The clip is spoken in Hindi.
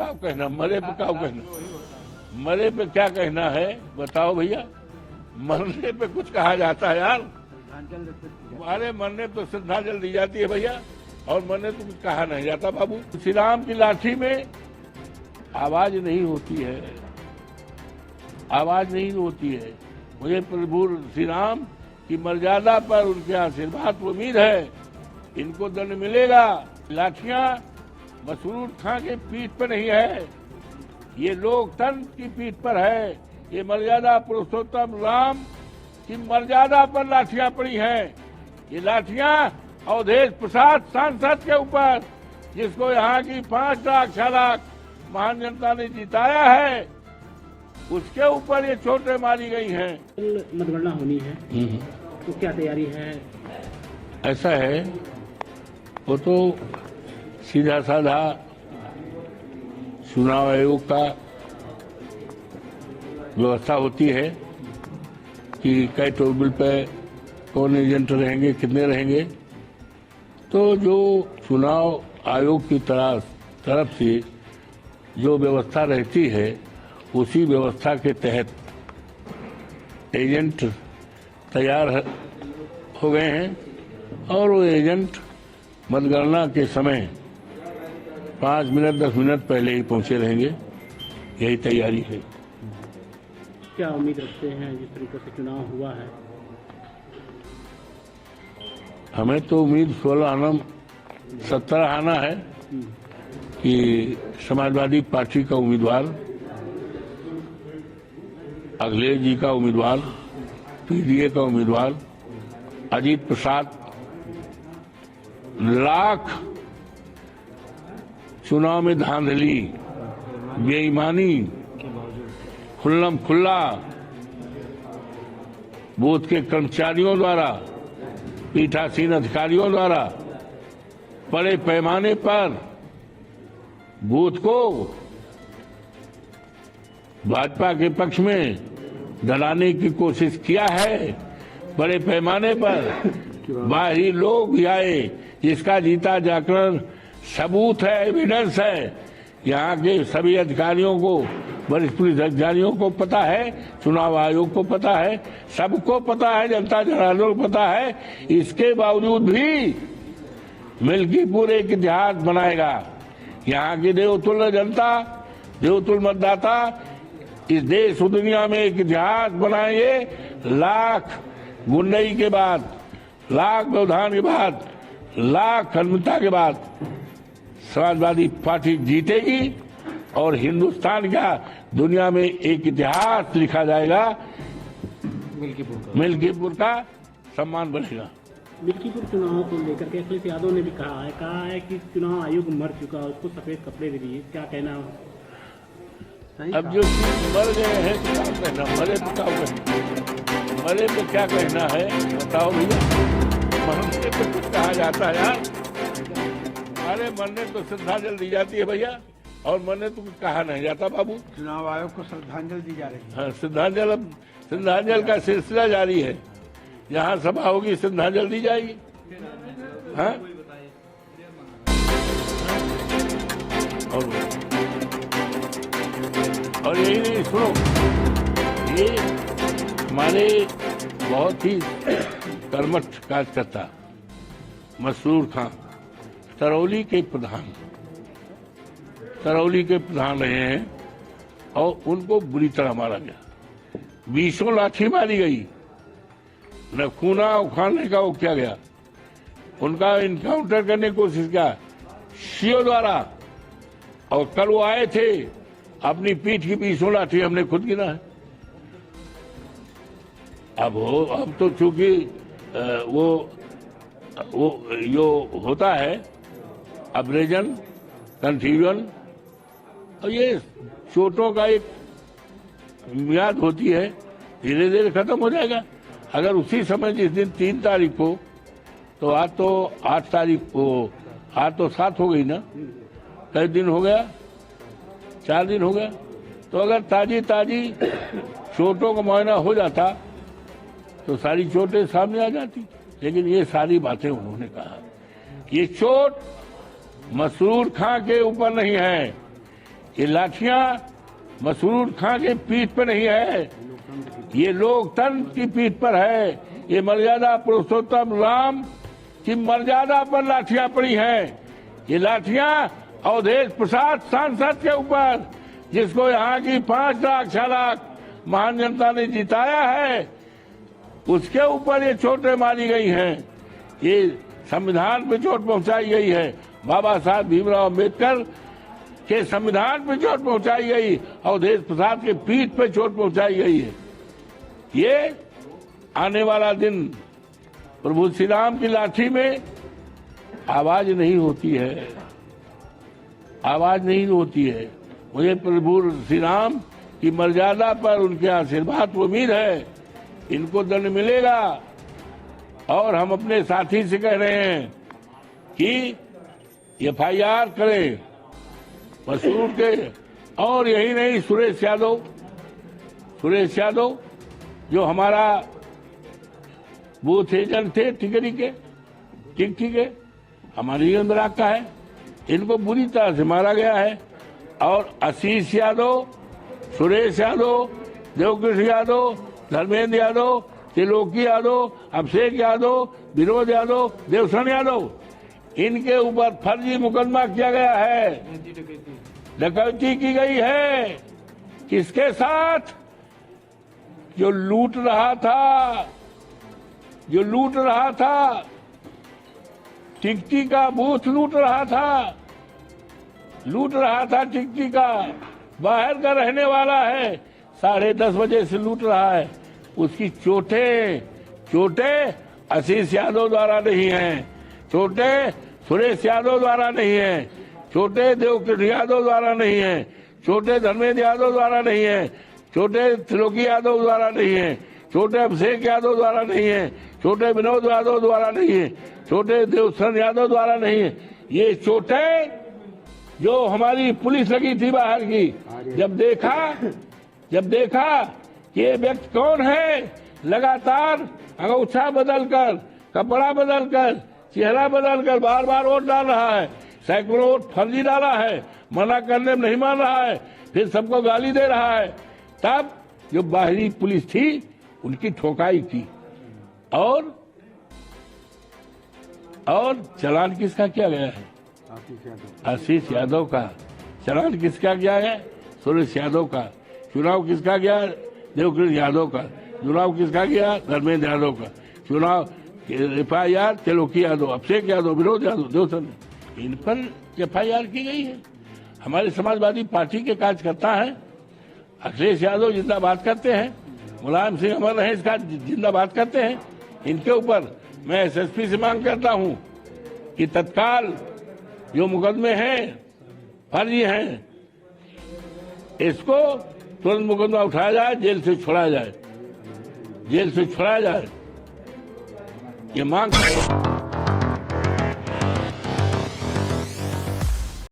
क्या कहना, मरे पे क्या कहना, मरे पे क्या कहना है बताओ भैया। मरने पे कुछ कहा जाता है यार, हमारे मरने तो श्रद्धांजलि दी जाती है भैया, और मरने तो कुछ कहा नहीं जाता बाबू। श्री राम की लाठी में आवाज नहीं होती है, आवाज नहीं होती है। मुझे प्रभु श्री राम की मर्यादा पर उनके आशीर्वाद पर उम्मीद है, इनको दंड मिलेगा। लाठियां मसरूर खां के पीठ पर नहीं है, ये लोकतंत्र की पीठ पर है। ये मर्यादा पुरुषोत्तम राम की मर्यादा पर लाठियां पड़ी हैं। ये लाठियां अवधेश प्रसाद सांसद के ऊपर, जिसको यहाँ की 5 लाख 6 लाख महान जनता ने जिताया है, उसके ऊपर ये चोटें मारी गई हैं। मतगणना होनी है तो क्या तैयारी है? ऐसा है, वो तो सीधा साधा चुनाव आयोग का व्यवस्था होती है कि कई टेबल पे कौन एजेंट रहेंगे, कितने रहेंगे। तो जो चुनाव आयोग की तरफ से जो व्यवस्था रहती है, उसी व्यवस्था के तहत एजेंट तैयार हो गए हैं, और वो एजेंट मतगणना के समय 5 मिनट 10 मिनट पहले ही पहुंचे रहेंगे। यही तैयारी है। क्या उम्मीद रखते हैं जिस तरीके से चुनाव हुआ है? हमें तो उम्मीद 16 आना 17 आना है कि समाजवादी पार्टी का उम्मीदवार, अखिलेश जी का उम्मीदवार, पीडीए का उम्मीदवार अजीत प्रसाद लाख चुनाव में धांधली, बेईमानी, खुल्लम खुल्ला बूथ के कर्मचारियों द्वारा, पीठासीन अधिकारियों द्वारा बड़े पैमाने पर बूथ को भाजपा के पक्ष में डलाने की कोशिश किया है। बड़े पैमाने पर बाहरी लोग भी आए, जिसका जीता जागरण सबूत है, एविडेंस है। यहाँ के सभी अधिकारियों को, वरिष्ठ पुलिस अधिकारियों को पता है, चुनाव आयोग को पता है, सबको पता है, जनता जनार्दन को पता है। इसके बावजूद भी मिल्कीपुर एक इतिहास बनाएगा। यहाँ की देवतुल्य जनता, देवतुल्य मतदाता इस देश और दुनिया में एक इतिहास बनाएंगे। लाख गुंडई के बाद, लाख व्यवधान के बाद, लाख अनमिता के बाद समाजवादी पार्टी जीतेगी, और हिंदुस्तान का दुनिया में एक इतिहास लिखा जाएगा। मिल्कीपुर का सम्मान बढ़ेगा। मिल्कीपुर चुनाव को लेकर के अखिलेश यादव ने भी कहा है कि चुनाव आयोग मर चुका, उसको सफेद कपड़े दे दिए। क्या कहना? अब जो मर गए हैं तो क्या कहना, मरे तो क्या कहना, मरे तो क्या कहना है बताओ भैया। मरने पे कुछ कहा जाता है यार, हमारे मरने तो श्रद्धांजलि दी जाती है भैया, और मरने तो कुछ कहा नहीं जाता बाबू। चुनाव आयोग को श्रद्धांजलि दी जा रही है। हाँ, श्रद्धांजलि का सिलसिला जारी है। जहाँ सभा होगी श्रद्धांजलि दी जाएगी। हाँ, और यही नहीं, सुनो, ये हमारे बहुत ही कर्मठ कार्यकर्ता मसरूर खां तरौली के प्रधान रहे हैं, और उनको बुरी तरह मारा गया। 20 लाठी मारी गई, न खूना उखाड़ने का वो किया गया, उनका इनकाउंटर करने की कोशिश किया सीओ द्वारा। और कल वो आए थे, अपनी पीठ की 20 लाठी हमने खुद गिना है। अब तो चूंकि वो जो होता है अब्रेजन, कंफ्यूजन, और ये चोटों का एक मियाद होती है, धीरे धीरे खत्म हो जाएगा। अगर उसी समय जिस दिन 3 तारीख को, तो आज तो 8 तारीख को, आज तो 7 हो गई ना, कई दिन हो गया, 4 दिन हो गया। तो अगर ताजी चोटों का मुआयना हो जाता तो सारी चोटें सामने आ जाती। लेकिन ये सारी बातें उन्होंने कहा। ये चोट मसरूर खां के ऊपर नहीं है, ये लाठियां मसरूर खां के पीठ पर नहीं है, ये लोकतंत्र की पीठ पर है। ये मर्यादा पुरुषोत्तम राम की मर्यादा पर लाठियां पड़ी हैं। ये लाठियां अवधेश प्रसाद सांसद के ऊपर, जिसको यहाँ की 5 लाख 6 लाख महान जनता ने जिताया है, उसके ऊपर ये चोटें मारी गई हैं। ये संविधान पे चोट पहुंचाई गई है, बाबा साहब भीमराव अम्बेडकर के संविधान पे चोट पहुंचाई गई, अवधेश प्रसाद के पीठ पे चोट पहुंचाई गई है। ये आने वाला दिन प्रभु श्री राम की लाठी में आवाज नहीं होती है, आवाज नहीं होती है। मुझे प्रभु श्री राम की मर्यादा पर उनके आशीर्वाद को उम्मीद है, इनको दंड मिलेगा। और हम अपने साथी से कह रहे हैं कि FIR करें मसूर के, और यही नहीं, सुरेश यादव जो हमारा बूथ एजेंट थे टिकरी के, टिकटी के, हमारी ब्लॉक का है, इनको बुरी तरह से मारा गया है। और आशीष यादव, सुरेश यादव, देवकृष्ण यादव, धर्मेंद्र यादव, त्रिलोकी यादव, अभिषेक यादव, विनोद यादव, देवसन यादव, इनके ऊपर फर्जी मुकदमा किया गया है, डकैती की गई है। किसके साथ? जो लूट रहा था, टिकटी का बूथ लूट रहा था टिकटी का, बाहर का रहने वाला है, 10:30 बजे से लूट रहा है। उसकी चोटें आशीष यादव द्वारा नहीं है, चोटें सुरेश यादव द्वारा नहीं है, चोटें देवकृष्ण यादव द्वारा नहीं है, चोटें धर्मेंद्र यादव द्वारा नहीं है, चोटें त्रिलोकी यादव द्वारा नहीं है, चोटें अभिषेक यादव द्वारा नहीं है, चोटें विनोद यादव द्वारा नहीं है, चोटें देवसन यादव द्वारा नहीं है। ये चोटें जो हमारी पुलिस लगी थी बाहर की, जब देखा कि ये व्यक्ति कौन है, लगातार अंगूठा बदलकर, कपड़ा बदलकर, चेहरा बदलकर बार वोट डाल रहा है, सैकड़ों वोट फर्जी डाला है, मना करने में नहीं मान रहा है, फिर सबको गाली दे रहा है। तब जो बाहरी पुलिस थी उनकी ठोकाई की, और चालान किसका किया गया है? आशीष यादव का। चालान किसका किया है? सुरेश यादव का। चुनाव किसका गया? देवकृष्ण यादव का। चुनाव किसका गया? धर्मेंद्र यादव का। चुनाव FIR त्रिलोकी यादव, अभिषेक यादव, विनोद यादव, देवसन, इन पर FIR की गई है। हमारे समाजवादी पार्टी के कार्यकर्ता हैं, अखिलेश यादव जिंदाबाद करते हैं, मुलायम सिंह अमर रहे इसका जिंदाबाद करते हैं। इनके ऊपर मैं SSP से मांग करता हूं कि तत्काल जो मुकदमे हैं फर्जी हैं, इसको तुरंत मुकदमा उठाया जाए, जेल से छुड़ाया जाए, ये मांग